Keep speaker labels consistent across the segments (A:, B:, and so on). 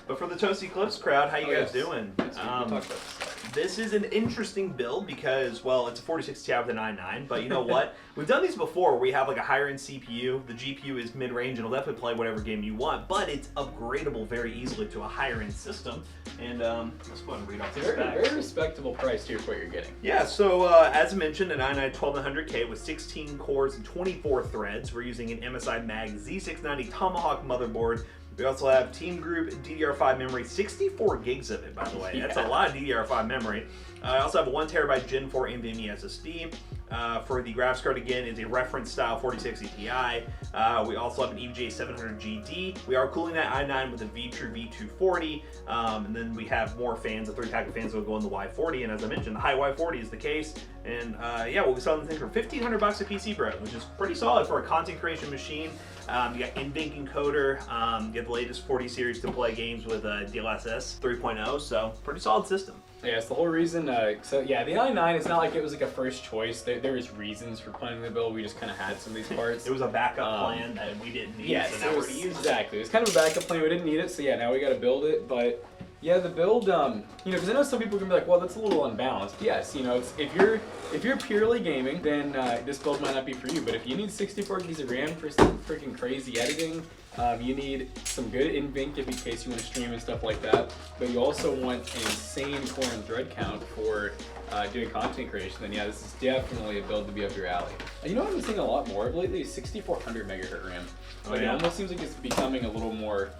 A: But for the Toasty Clips crowd, how you guys doing?
B: This
A: is an interesting build because, well, it's a 4060 Ti with an i9, but you know what? We've done these before where we have like a higher end CPU, the GPU is mid-range and it'll definitely play whatever game you want, but it's upgradable very easily to a higher end system. And let's go ahead and read off the specs.
B: Very respectable price here for what you're getting.
A: Yeah, so as mentioned, an i9 1200K with 16 cores and 24 threads. We're using an MSI Mag Z690 Tomahawk motherboard. We also have Team Group DDR5 memory, 64 gigs of it, by the way. That's a lot of DDR5 memory. I also have a 1TB Gen 4 NVMe SSD. For the graphics card, again, is a reference style 4060 Ti. We also have an EVGA 700GD. We are cooling that i9 with a V-True V240. And then we have more fans, a 3-pack of fans that will go in the Y40. And as I mentioned, the high Y40 is the case. And yeah, we'll be selling the thing for $1,500 a PC bread, which is pretty solid for a content creation machine. You got NVENC encoder, you get the latest 40 series to play games with DLSS 3.0, so pretty solid system.
B: Yeah, it's the whole reason. So yeah, the i9, it's not like it was like a first choice. There was reasons for planning the build. We just kind of had some of these parts.
A: It was a backup plan that we didn't need,
B: yes,
A: so now we're going to use it.
B: Exactly. It was kind of a backup plan. We didn't need it, so yeah, now we got to build it. But yeah, the build, you know, because I know some people are gonna be like, well, that's a little unbalanced. Yes, you know, it's, if you're purely gaming, then this build might not be for you. But if you need 64 gigs of RAM for some freaking crazy editing, you need some good NVENC in case you want to stream and stuff like that. But you also want an insane core and thread count for doing content creation. Then yeah, this is definitely a build to be up your alley. And you know what I'm seeing a lot more of lately is 6400 megahertz RAM. Like, it almost seems like it's becoming a little more.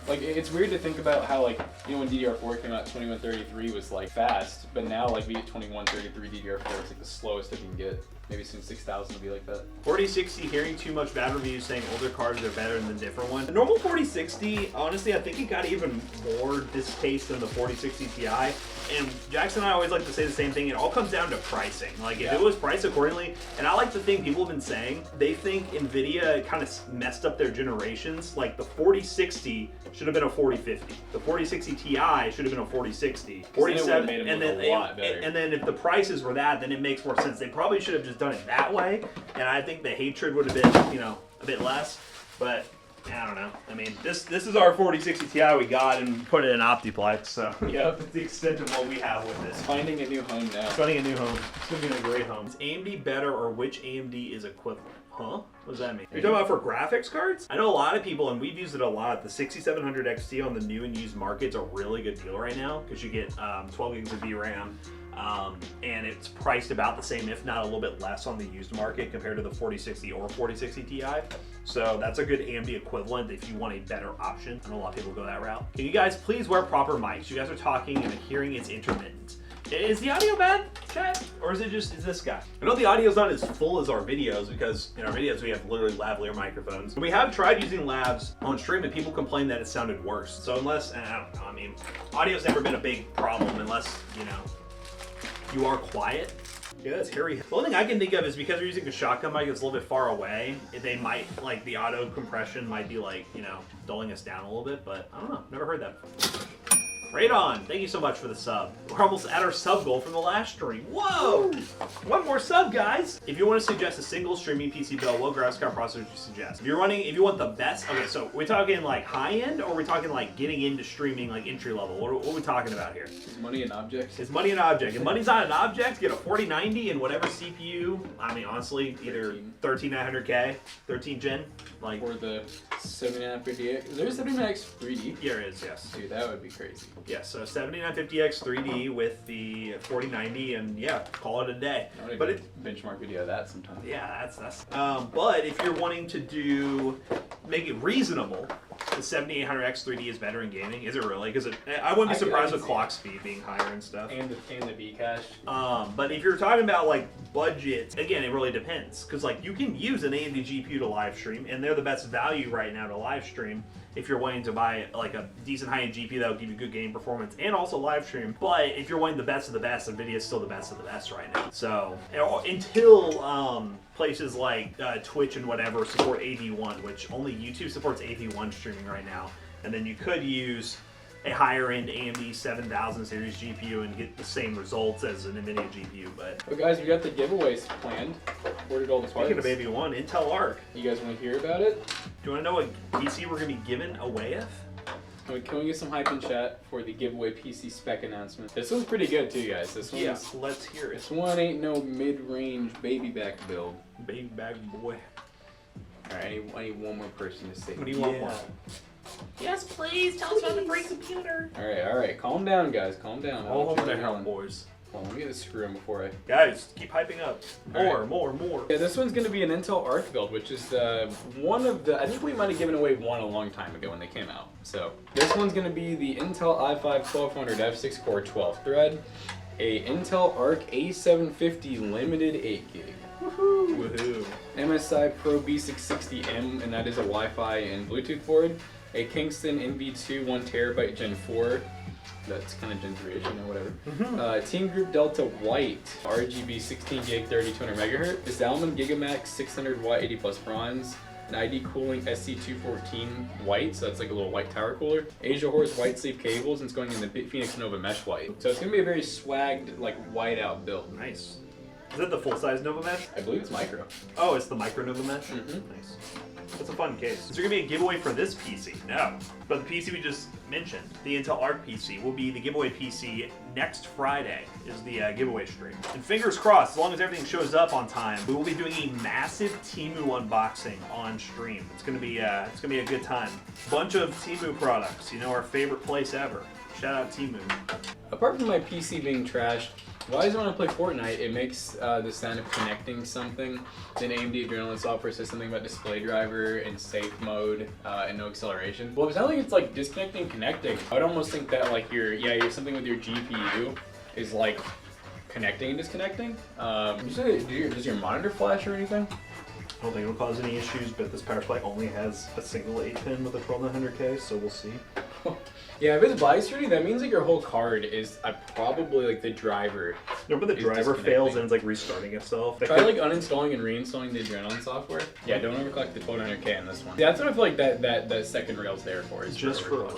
B: Like, it's weird to think about how, like, you know, when DDR4 came out, 2133 was like fast, but now like we get 2133 DDR4 is like the slowest it can get. Maybe soon 6000 will be like that.
A: 4060, hearing too much bad reviews saying older cards are better than different ones. The normal 4060, honestly, I think it got even more distaste than the 4060 Ti. And Jackson and I always like to say the same thing. It all comes down to pricing. Like, if it was priced accordingly, and I like to think people have been saying, they think NVIDIA kind of messed up their generations. Like, the 4060 should have been a 4050. The 4060 Ti should have been a 4060. 47, and then if the prices were that, then it makes more sense. They probably should have just done it that way, and I think the hatred would have been, you know, a bit less. But I don't know. I mean, this is our 4060 Ti we got and put it in Optiplex, so
B: yep,
A: that's the extent of what we have with this.
B: Finding a new home now.
A: Finding a new home. It's gonna be a great home. Is AMD better, or which AMD is equivalent? Huh? What does that mean? You're talking about for graphics cards? I know a lot of people, and we've used it a lot, the 6700 XT on the new and used market's a really good deal right now because you get 12 gigs of VRAM. And it's priced about the same, if not a little bit less on the used market compared to the 4060 or 4060 Ti. So that's a good AMD equivalent if you want a better option. I know a lot of people go that route. Can you guys please wear proper mics? You guys are talking and the hearing is intermittent. Is the audio bad, chat? Or is it just, is this guy? I know the audio's not as full as our videos because in our videos we have literally lavalier microphones. And we have tried using lavs on stream and people complain that it sounded worse. So unless, I don't know, I mean, audio's never been a big problem unless, you know, you are quiet. Yeah, that's hairy. The only thing I can think of is because we're using a shotgun mic that's a little bit far away, they might, like, the auto compression might be like, you know, dulling us down a little bit, but I don't know, never heard that before. Right on. Thank you so much for the sub. We're almost at our sub goal from the last stream. Whoa! One more sub, guys. If you want to suggest a single streaming PC build, what graphics card processor would you suggest? If you want the best, okay, so we're talking like high end, or we're talking like getting into streaming like entry level? What are we talking about here?
B: Is money an object?
A: Is money an object? If money's not an object, get a 4090 and whatever CPU. I mean, honestly, either 13900K, 13 gen, like.
B: Or the 7950X. Is there a 79X 3D?
A: Yeah, there is, yes.
B: Dude, that would be crazy.
A: Yeah, so 7950X 3D with the 4090, and yeah, call it a day.
B: But it benchmark video of that sometime.
A: Yeah, that's. But if you're wanting to make it reasonable, the 7800X 3D is better in gaming. Is it really? Because I wouldn't be surprised with clock speed being higher and stuff.
B: And the V cache.
A: But if you're talking about like budget, again, it really depends. Because like you can use an AMD GPU to live stream, and they're the best value right now to live stream. If you're wanting to buy like a decent high-end GPU that will give you good game performance and also live stream. But if you're wanting the best of the best, NVIDIA is still the best of the best right now. So until places like Twitch and whatever support AV1, which only YouTube supports AV1 streaming right now, and then you could use a higher-end AMD 7000 series GPU and get the same results as an NVIDIA GPU. But
B: guys, we got the giveaways planned. Where did all the parts?
A: Speaking of AV1, Intel Arc.
B: You guys want to hear about it?
A: Do you want to know what PC we're going to be giving away with?
B: Can we get some hype in chat for the giveaway PC spec announcement? This one's pretty good too, guys. This one.
A: Yeah, let's hear it.
B: This one ain't no mid-range baby back build.
A: Baby bag boy.
B: Alright, I need one more person to say.
A: What do you want more? Yes, please. Tell us about the brain computer.
B: Alright. Calm down, guys. Calm down.
A: All over the hell, boys.
B: Hold on, let me get this screw in before I...
A: Guys, keep hyping up. More.
B: Yeah, this one's going to be an Intel Arc build, which is one of the... I think we might have given away one a long time ago when they came out. So, this one's going to be the Intel i5 1200F 6-core 12-thread, a Intel Arc A750 limited 8GB.
A: Woohoo.
B: MSI Pro B660M, and that is a Wi-Fi and Bluetooth board. A Kingston NV2 1TB Gen 4. That's kind of Gen 3-ish, you know, whatever. Team Group Delta White, RGB 16 gig 3200 MHz. The Zalman Gigamax 600 watt 80 plus bronze. An ID Cooling SC214 white, so that's like a little white tower cooler. Asia Horse white sleeve cables, and it's going in the Phoenix Nova mesh white. So it's gonna be a very swagged, like white out build.
A: Nice. Is that the full-size Nova Mesh?
B: I believe it's micro.
A: Oh, it's the micro Nova Mesh?
B: Mm-hmm.
A: Nice. That's a fun case. Is there going to be a giveaway for this PC? No. But the PC we just mentioned, the Intel Arc PC, will be the giveaway PC next Friday is the giveaway stream. And fingers crossed, as long as everything shows up on time, we will be doing a massive Temu unboxing on stream. It's going to be a good time. Bunch of Temu products, you know, our favorite place ever. Shout out Temu.
B: Apart from my PC being trashed, why is it when I play Fortnite, it makes the sound of connecting something. Then AMD Adrenalin software says something about display driver and safe mode and no acceleration. Well, it sounds like it's like disconnecting, connecting. I would almost think that like you're something with your GPU is like connecting and disconnecting. Does your monitor flash or anything?
A: I don't think it'll cause any issues, but this power supply only has a single 8-pin with a 12900K, so we'll see.
B: Yeah, if it's bias ready, that means like your whole card is probably like the driver.
A: No, but the driver fails and it's like restarting itself.
B: Try like uninstalling and reinstalling the Adrenalin software. Yeah, don't overclock the 12900K on this one. Yeah, that's what I feel like that second rail's there for. Is
A: just for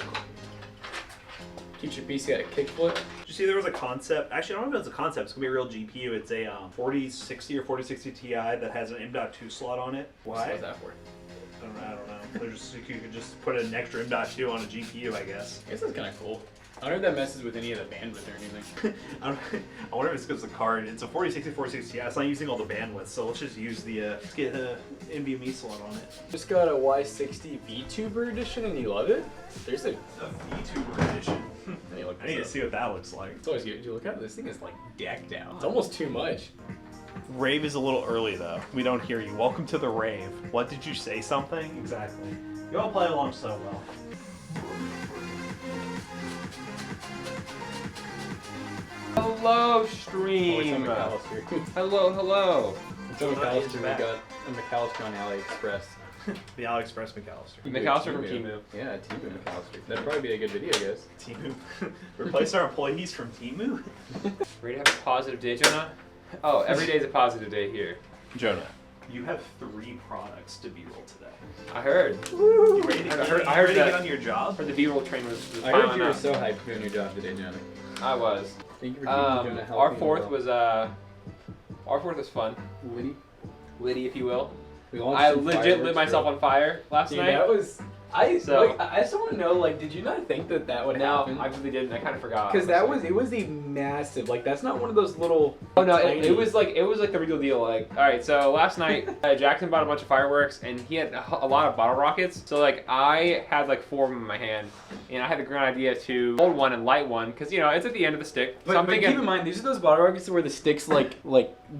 B: keeps your PC at a kickflip.
A: Did you see there was a concept? Actually, I don't know if it's a concept. It's gonna be a real GPU. It's a 4060 or 4060 Ti that has an M.2 slot on it. Why?
B: What's that for?
A: I don't know. You could just put an extra M.2 on a GPU, I guess.
B: I guess that's kind of cool. I wonder if that messes with any of the bandwidth or anything.
A: I wonder if it's because the card, it's a 4060, 460 Ti. It's not using all the bandwidth, so let's just use the, let's get an NVMe slot on it.
B: Just got a Y60 VTuber edition and you love it? There's a
A: VTuber edition. I need to see what that looks like.
B: It's always good. Look at this thing is like decked out. It's almost too much.
A: Rave is a little early though. We don't hear you. Welcome to the rave. What did you say something? Exactly. You all play along so well.
C: Hello, stream. Hello.
B: It's a McAllister. We got a McAllister on AliExpress.
A: The AliExpress McAllister.
C: McAllister from Temu.
B: Yeah, Temu McAllister. That'd probably be a good video, guys.
A: Temu. Replace our employees from Temu?
C: Ready to have a positive day, Jonah? Oh, every day is a positive day here.
A: Jonah, you have 3 products to B-roll today.
C: I heard.
A: You ready to,
C: I heard
A: to
C: that,
A: get on your job?
C: For the B-roll train was
B: I heard you were so hyped doing your job today, Johnny.
C: I was.
B: Thank you for Jonah helping
C: our fourth was fun. Liddy, if you will. I legit lit myself on fire last night.
B: That was. I just want to know, like, did you not think that would happen?
C: No, I really didn't. I kind of forgot.
B: Because it was a massive, like, that's not one of those little.
C: Oh no, it was like the real deal. Like, all right, so last night Jackson bought a bunch of fireworks and he had a lot of bottle rockets. So like I had like 4 of them in my hand, and I had the grand idea to hold one and light one because it's at the end of the stick.
B: But keep in mind, these are those bottle rockets where the stick's like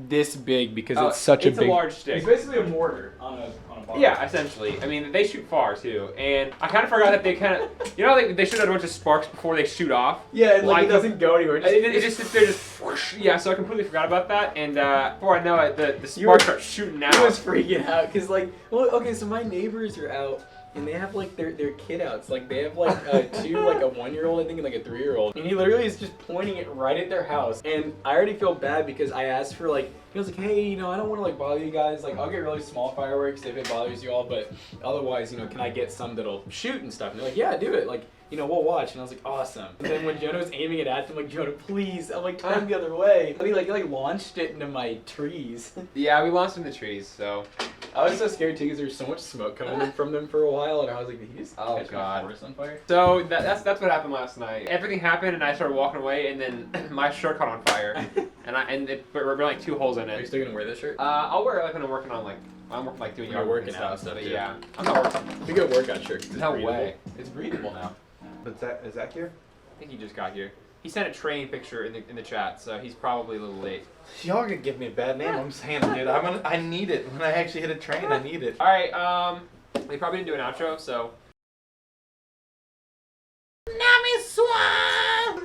B: this big because it's such
C: a large stick.
B: It's basically a mortar on a bottle.
C: Yeah, essentially. I mean, they shoot far too, and I kind of forgot that they kind of, they shoot out a bunch of sparks before they shoot off.
B: Yeah, and like it doesn't go anywhere.
C: It just sits there, just whoosh. Yeah. So I completely forgot about that, and before I know it, the sparks start shooting out.
B: I was freaking out because okay, so my neighbors are out. And they have like their kid outs. Like they have like 2, like a 1-year-old I think and like a 3-year-old. And he literally is just pointing it right at their house. And I already feel bad because I asked for he was like, hey, I don't want to like bother you guys. Like I'll get really small fireworks if it bothers you all, but otherwise, can I get some that'll shoot and stuff? And they're like, yeah, do it. Like, we'll watch. And I was like, awesome. And then when Jonah was aiming it at them, like, Jonah, please. I'm like, turn the other way. And he like launched it into my trees.
C: Yeah, we launched into trees, so.
B: I was so scared too because there was so much smoke coming from them for a while, and I was like, did he just
C: Oh,
B: catch
C: God.
B: my forest on fire?
C: So that's what happened last night. Everything happened, and I started walking away, and then my shirt caught on fire, but we're like 2 holes in
B: Are you
C: it.
B: still gonna wear this shirt?
C: I'll wear it like when I'm working on doing
B: You're
C: yard work and
B: working out
C: stuff.
B: and stuff,
C: But
B: too.
C: yeah, I'm not working.
B: It's a good workout shirt. 'cause it's
C: No
B: breathable.
C: way.
B: It's breathable now.
D: But is that here?
C: I think he just got here. He sent a train picture in the chat, so he's probably a little late.
D: Y'all gonna give me a bad name. I'm saying, dude. I need it. When I actually hit a train, I need it.
C: All right, we probably didn't do an outro, so.
D: Nami Swan!